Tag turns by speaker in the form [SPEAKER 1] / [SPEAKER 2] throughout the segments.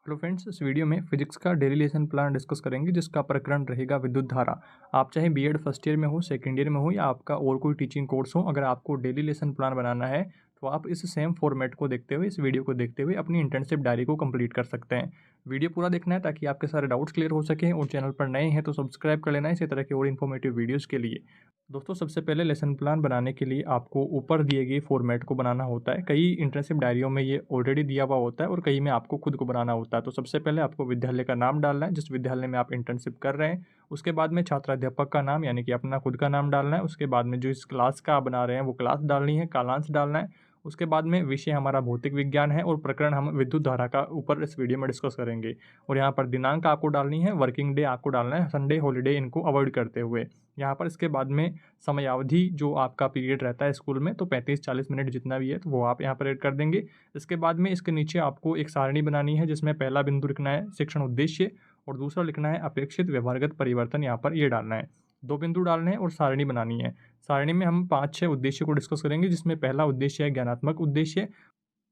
[SPEAKER 1] Hello friends, इस video में physics का डेली लेसन प्लान डिस्कस करेंगे जिसका प्रकरण रहेगा विद्युत धारा। आप चाहे बीएड फर्स्ट ईयर में हो, सेकेंड ईयर में हो या आपका और कोई टीचिंग कोर्स हो, अगर आपको डेली लेसन प्लान बनाना है तो आप इस सेम फॉर्मेट को देखते हुए, इस वीडियो को देखते हुए अपनी इंटर्नशिप डायरी को कंप्लीट कर सकते हैं। वीडियो पूरा देखना है ताकि आपके सारे डाउट्स क्लियर हो सकें, और चैनल पर नए हैं तो सब्सक्राइब कर लेना है इसी तरह के और इन्फॉर्मेटिव वीडियोज़ के लिए। दोस्तों, सबसे पहले लेसन प्लान बनाने के लिए आपको ऊपर दिए गए फॉर्मेट को बनाना होता है। कई इंटर्नशिप डायरियों में ये ऑलरेडी दिया हुआ होता है और कई में आपको खुद को बनाना होता है। तो सबसे पहले आपको विद्यालय का नाम डालना है, जिस विद्यालय में आप इंटर्नशिप कर रहे हैं। उसके बाद में छात्राध्यापक का नाम यानी कि अपना खुद का नाम डालना है। उसके बाद में जो इस क्लास का आप बना रहे हैं वो क्लास डालनी है, कालांश डालना है। उसके बाद में विषय हमारा भौतिक विज्ञान है और प्रकरण हम विद्युत धारा का ऊपर इस वीडियो में डिस्कस करेंगे। और यहाँ पर दिनांक आपको डालनी है, वर्किंग डे आपको डालना है, संडे हॉलीडे इनको अवॉइड करते हुए। यहाँ पर इसके बाद में समयावधि जो आपका पीरियड रहता है स्कूल में, तो 35-40 मिनट जितना भी है तो वो आप यहाँ पर ऐड कर देंगे। इसके बाद में इसके नीचे आपको एक सारणी बनानी है जिसमें पहला बिंदु लिखना है शिक्षण उद्देश्य और दूसरा लिखना है अपेक्षित व्यवहारगत परिवर्तन। यहाँ पर ये डालना है, 2 बिंदु डालने हैं और सारणी बनानी है। सारणी में हम 5-6 उद्देश्य को डिस्कस करेंगे, जिसमें पहला उद्देश्य है ज्ञानात्मक उद्देश्य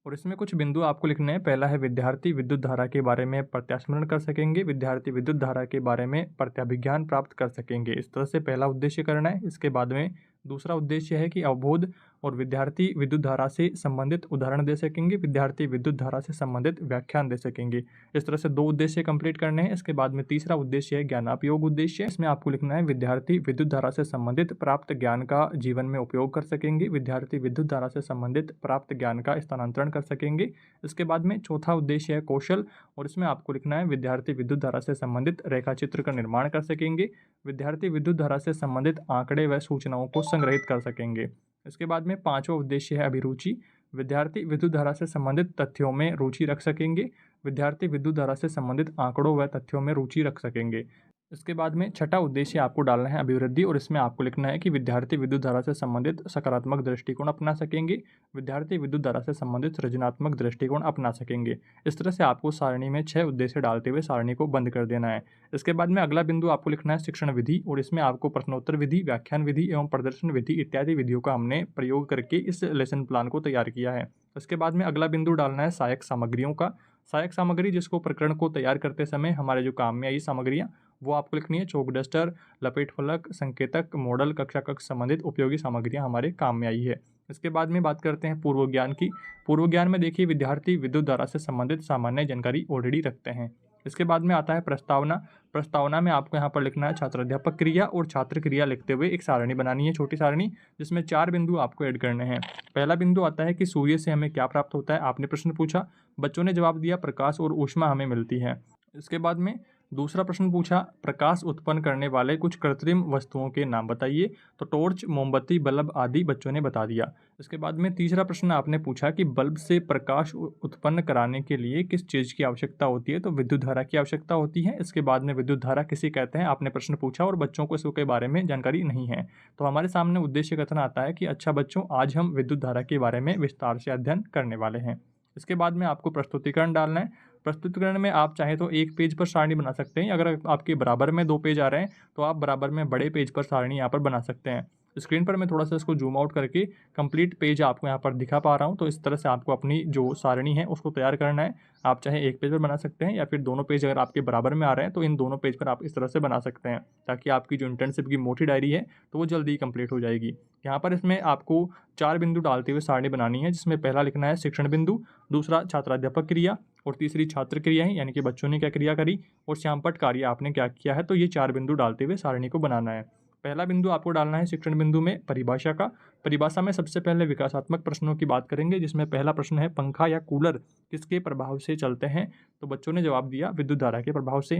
[SPEAKER 1] और इसमें कुछ बिंदु आपको लिखने हैं। पहला है विद्यार्थी विद्युत धारा के बारे में प्रत्यास्मरण कर सकेंगे, विद्यार्थी विद्युत धारा के बारे में प्रत्याभिज्ञान प्राप्त कर सकेंगे। इस तरह से पहला उद्देश्य करना है। इसके बाद में दूसरा उद्देश्य है कि अवबोध और विद्यार्थी विद्युत धारा से संबंधित उदाहरण दे सकेंगे, विद्यार्थी विद्युत धारा से संबंधित व्याख्यान दे सकेंगे। इस तरह से 2 उद्देश्य कंप्लीट करने हैं। इसके बाद में तीसरा उद्देश्य है ज्ञानापयोग उद्देश्य। इसमें आपको लिखना है विद्यार्थी विद्युत धारा से संबंधित प्राप्त ज्ञान का जीवन में उपयोग कर सकेंगे, विद्यार्थी विद्युत धारा से संबंधित प्राप्त ज्ञान का स्थानांतरण कर सकेंगे। इसके बाद में चौथा उद्देश्य है कौशल और इसमें आपको लिखना है विद्यार्थी विद्युत धारा से संबंधित रेखाचित्र का निर्माण कर सकेंगे, विद्यार्थी विद्युत धारा से संबंधित आंकड़े व सूचनाओं को संग्रहित कर सकेंगे। इसके बाद में पांचवा उद्देश्य है अभिरुचि। विद्यार्थी विद्युत धारा से संबंधित तथ्यों में रुचि रख सकेंगे, विद्यार्थी विद्युत धारा से संबंधित आंकड़ों व तथ्यों में रुचि रख सकेंगे। इसके बाद में छठा उद्देश्य आपको डालना है अभिवृद्धि और इसमें आपको लिखना है कि विद्यार्थी विद्युत धारा से संबंधित सकारात्मक दृष्टिकोण अपना सकेंगे, विद्यार्थी विद्युत धारा से संबंधित सृजनात्मक दृष्टिकोण अपना सकेंगे। इस तरह से आपको सारणी में 6 उद्देश्य डालते हुए सारणी को बंद कर देना है। इसके बाद में अगला बिंदु आपको लिखना है शिक्षण विधि और इसमें आपको प्रश्नोत्तर विधि, व्याख्यान विधि एवं प्रदर्शन विधि इत्यादि विधियों का हमने प्रयोग करके इस लेसन प्लान को तैयार किया है। इसके बाद में अगला बिंदु डालना है सहायक सामग्रियों का। सहायक सामग्री जिसको प्रकरण को तैयार करते समय हमारे जो काम में आई सामग्रियाँ वो आपको लिखनी है। चौक डस्टर, लपेट फलक, संकेतक, मॉडल, कक्षा कक्ष संबंधित उपयोगी सामग्रियां हमारे काम में आई है। इसके बाद में बात करते हैं पूर्व ज्ञान की। पूर्व ज्ञान में देखिए विद्यार्थी विद्युत धारा से संबंधित सामान्य जानकारी ऑलरेडी रखते हैं। इसके बाद में आता है प्रस्तावना। प्रस्तावना में आपको यहाँ पर लिखना है छात्राध्यापक क्रिया और छात्र क्रिया लिखते हुए एक सारणी बनानी है, छोटी सारणी, जिसमें 4 बिंदु आपको ऐड करने हैं। पहला बिंदु आता है कि सूर्य से हमें क्या प्राप्त होता है। आपने प्रश्न पूछा, बच्चों ने जवाब दिया प्रकाश और ऊष्मा हमें मिलती है। इसके बाद में दूसरा प्रश्न पूछा प्रकाश उत्पन्न करने वाले कुछ कृत्रिम वस्तुओं के नाम बताइए। तो टॉर्च, मोमबत्ती, बल्ब आदि बच्चों ने बता दिया। इसके बाद में तीसरा प्रश्न आपने पूछा कि बल्ब से प्रकाश उत्पन्न कराने के लिए किस चीज़ की आवश्यकता होती है। तो विद्युत धारा की आवश्यकता होती है। इसके बाद में विद्युत धारा किसे कहते हैं आपने प्रश्न पूछा और बच्चों को इसके बारे में जानकारी नहीं है। तो हमारे सामने उद्देश्य कथन आता है कि अच्छा बच्चों, आज हम विद्युत धारा के बारे में विस्तार से अध्ययन करने वाले हैं। इसके बाद में आपको प्रस्तुतिकरण डालना है। प्रस्तुतिकरण में आप चाहे तो 1 पेज पर सारणी बना सकते हैं। अगर आपके बराबर में 2 पेज आ रहे हैं तो आप बराबर में बड़े पेज पर सारणी यहाँ पर बना सकते हैं। स्क्रीन पर मैं थोड़ा सा इसको जूम आउट करके कंप्लीट पेज आपको यहाँ पर दिखा पा रहा हूँ। तो इस तरह से आपको अपनी जो सारणी है उसको तैयार करना है। आप चाहे 1 पेज पर बना सकते हैं या फिर दोनों पेज अगर आपके बराबर में आ रहे हैं तो इन दोनों पेज पर आप इस तरह से बना सकते हैं, ताकि आपकी जो इंटर्नशिप की मोटी डायरी है तो वो जल्दी कंप्लीट हो जाएगी। यहाँ पर इसमें आपको 4 बिंदु डालते हुए सारणी बनानी है, जिसमें पहला लिखना है शिक्षण बिंदु, दूसरा छात्राध्यापक क्रिया और तीसरी छात्र क्रिया है यानी कि बच्चों ने क्या क्रिया करी और श्यामपट्ट कार्य आपने क्या किया है। तो ये 4 बिंदु डालते हुए सारणी को बनाना है। पहला बिंदु आपको डालना है शिक्षण बिंदु में परिभाषा का। परिभाषा में सबसे पहले विकासात्मक प्रश्नों की बात करेंगे, जिसमें पहला प्रश्न है पंखा या कूलर किसके प्रभाव से चलते हैं। तो बच्चों ने जवाब दिया विद्युत धारा के प्रभाव से।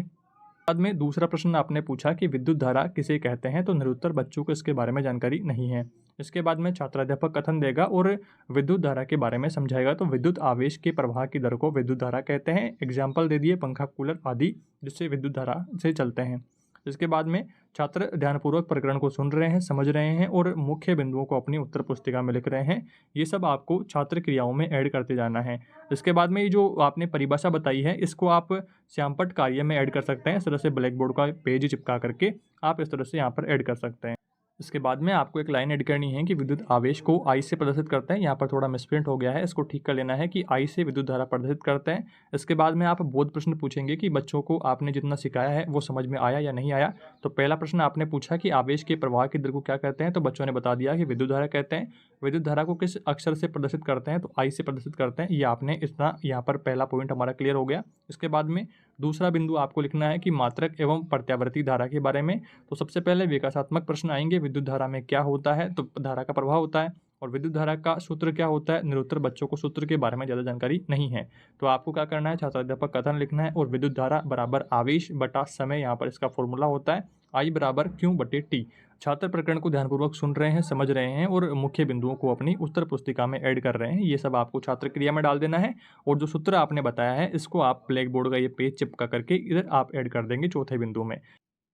[SPEAKER 1] बाद में दूसरा प्रश्न आपने पूछा कि विद्युत धारा किसे कहते हैं। तो निरुत्तर बच्चों को इसके बारे में जानकारी नहीं है। इसके बाद में छात्राध्यापक कथन देगा और विद्युत धारा के बारे में समझाएगा। तो विद्युत आवेश के प्रवाह की दर को विद्युत धारा कहते हैं। एग्जाम्पल दे दिए पंखा, कूलर आदि जिससे विद्युत धारा से चलते हैं। इसके बाद में छात्र ध्यानपूर्वक प्रकरण को सुन रहे हैं, समझ रहे हैं और मुख्य बिंदुओं को अपनी उत्तर पुस्तिका में लिख रहे हैं। ये सब आपको छात्र क्रियाओं में ऐड करते जाना है। इसके बाद में ये जो आपने परिभाषा बताई है इसको आप श्यामपट्ट कार्य में ऐड कर सकते हैं। इस तरह से ब्लैक बोर्ड का पेज चिपका करके आप इस तरह से यहाँ पर ऐड कर सकते हैं। इसके बाद में आपको एक लाइन ऐड करनी है कि विद्युत आवेश को I से प्रदर्शित करते हैं। यहाँ पर थोड़ा मिसप्रिंट हो गया है, इसको ठीक कर लेना है कि I से विद्युत धारा प्रदर्शित करते हैं। इसके बाद में आप बोध प्रश्न पूछेंगे कि बच्चों को आपने जितना सिखाया है वो समझ में आया या नहीं आया। तो पहला प्रश्न आपने पूछा कि आवेश के प्रवाह की दर को क्या कहते हैं, तो बच्चों ने बता दिया कि विद्युत धारा कहते हैं। विद्युत धारा को किस अक्षर से प्रदर्शित करते हैं, तो I से प्रदर्शित करते हैं। ये आपने इतना यहाँ पर पहला पॉइंट हमारा क्लियर हो गया। इसके बाद में दूसरा बिंदु आपको लिखना है कि मात्रक एवं प्रत्यावर्ती धारा के बारे में। तो सबसे पहले विकासात्मक प्रश्न आएंगे, विद्युत धारा में क्या होता है, तो धारा का प्रवाह होता है। और विद्युत धारा का सूत्र क्या होता है, निरुत्तर बच्चों को सूत्र के बारे में ज़्यादा जानकारी नहीं है। तो आपको क्या करना है, छात्राध्यापक कथन लिखना है और विद्युत धारा बराबर आवेश बटा समय, यहाँ पर इसका फॉर्मूला होता है I बराबर Q बटे T। छात्र प्रकरण को ध्यानपूर्वक सुन रहे हैं, समझ रहे हैं और मुख्य बिंदुओं को अपनी उत्तर पुस्तिका में ऐड कर रहे हैं। ये सब आपको छात्र क्रिया में डाल देना है और जो सूत्र आपने बताया है इसको आप ब्लैक बोर्ड का ये पेज चिपका करके इधर आप ऐड कर देंगे चौथे बिंदु में।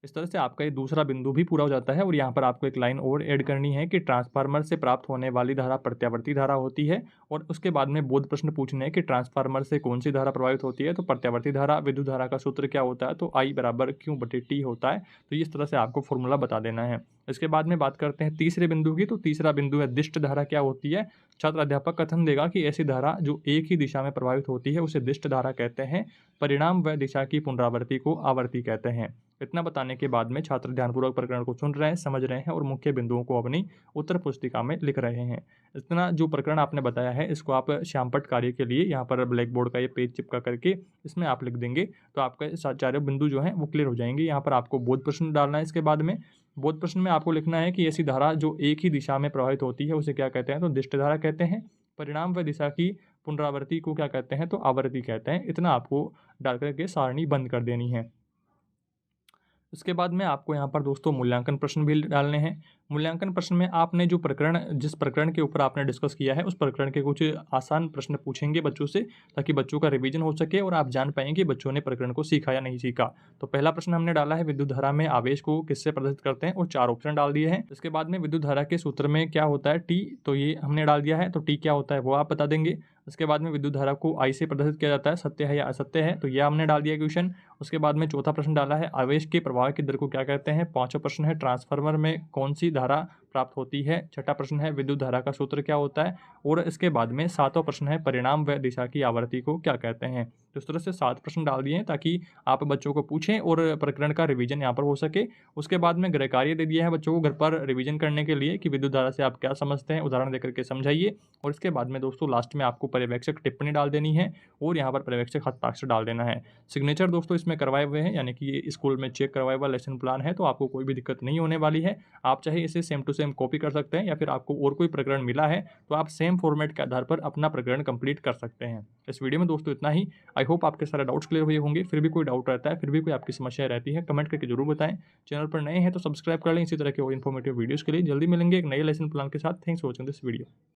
[SPEAKER 1] इस तरह से आपका ये दूसरा बिंदु भी पूरा हो जाता है। और यहाँ पर आपको एक लाइन और ऐड करनी है कि ट्रांसफार्मर से प्राप्त होने वाली धारा प्रत्यावर्ती धारा होती है। और उसके बाद में बोध प्रश्न पूछने हैं कि ट्रांसफार्मर से कौन सी धारा प्रभावित होती है, तो प्रत्यावर्ती धारा। विद्युत धारा का सूत्र क्या होता है, तो I बराबर Q बटे T होता है। तो इस तरह से आपको फॉर्मूला बता देना है। इसके बाद में बात करते हैं तीसरे बिंदु की। तो तीसरा बिंदु है दिष्ट धारा क्या होती है। छात्र अध्यापक कथन देगा कि ऐसी धारा जो एक ही दिशा में प्रभावित होती है उसे दिष्ट धारा कहते हैं। परिणाम व दिशा की पुनरावृत्ति को आवर्ती कहते हैं। इतना बताने के बाद में छात्र ध्यानपूर्वक प्रकरण को सुन रहे हैं, समझ रहे हैं और मुख्य बिंदुओं को अपनी उत्तर पुस्तिका में लिख रहे हैं। इतना जो प्रकरण आपने बताया है इसको आप श्यामपट्ट कार्य के लिए यहाँ पर ब्लैक बोर्ड का ये पेज चिपका करके इसमें आप लिख देंगे तो आपका चारों बिंदु जो हैं वो क्लियर हो जाएंगे। यहाँ पर आपको बोध प्रश्न डालना है। इसके बाद में बोध प्रश्न में आपको लिखना है कि ऐसी धारा जो एक ही दिशा में प्रवाहित होती है उसे क्या कहते हैं, तो दिष्ट धारा कहते हैं। परिणाम व दिशा की पुनरावृत्ति को क्या कहते हैं, तो आवर्ती कहते हैं। इतना आपको डाल करके सारणी बंद कर देनी है। उसके बाद में आपको यहाँ पर दोस्तों मूल्यांकन प्रश्न भी डालने हैं। मूल्यांकन प्रश्न में आपने जो प्रकरण जिस प्रकरण के ऊपर आपने डिस्कस किया है उस प्रकरण के कुछ आसान प्रश्न पूछेंगे बच्चों से, ताकि बच्चों का रिवीजन हो सके और आप जान पाएंगे बच्चों ने प्रकरण को सीखा या नहीं सीखा। तो पहला प्रश्न हमने डाला है विद्युत धारा में आवेश को किससे प्रदर्शित करते हैं और 4 ऑप्शन डाल दिए हैं। इसके बाद में विद्युत धारा के सूत्र में क्या होता है T, तो ये हमने डाल दिया है। तो T क्या होता है वो आप बता देंगे। उसके बाद में विद्युत धारा को I से प्रदर्शित किया जाता है, सत्य है या असत्य है, तो यह हमने डाल दिया क्वेश्चन। उसके बाद में चौथा प्रश्न डाला है आवेश के प्रवाह की दर को क्या कहते हैं। पांचवा प्रश्न है ट्रांसफार्मर में कौन सी धारा प्राप्त होती है। छठा प्रश्न है विद्युत धारा का सूत्र क्या होता है। और इसके बाद में सातवां प्रश्न है परिणाम व दिशा की आवर्ती को क्या कहते हैं। तो इस तरह से 7 प्रश्न डाल दिए हैं ताकि आप बच्चों को पूछें और प्रकरण का रिवीजन यहाँ पर हो सके। उसके बाद में गृह कार्य दे दिया है बच्चों को घर पर रिवीजन करने के लिए कि विद्युत धारा से आप क्या समझते हैं, उदाहरण देकर के समझाइए। और इसके बाद में दोस्तों लास्ट में आपको पर्यवेक्षक टिप्पणी डाल देनी है और यहाँ पर पर्यवेक्षक हस्ताक्षर डाल देना है। सिग्नेचर दोस्तों इसमें करवाए हुए हैं, यानी कि ये स्कूल में चेक करवाया हुआ लेसन प्लान है, तो आपको कोई भी दिक्कत नहीं होने वाली है। आप चाहे इसे सेम टू सेम कॉपी कर सकते हैं या फिर आपको और कोई प्रकरण मिला है तो आप सेम फॉर्मेट के आधार पर अपना प्रकरण कंप्लीट कर सकते हैं। इस वीडियो में दोस्तों इतना ही। आई होप आपके सारे डाउट्स क्लियर हुए होंगे। फिर भी कोई डाउट रहता है, फिर भी कोई आपकी समस्या रहती है, कमेंट करके जरूर बताएं। चैनल पर नए हैं तो सब्सक्राइब कर लें इसी तरह के और इन्फॉर्मेटिव वीडियोस के लिए। जल्दी मिलेंगे एक नए लेसन प्लान के साथ। Thanks for watching this video.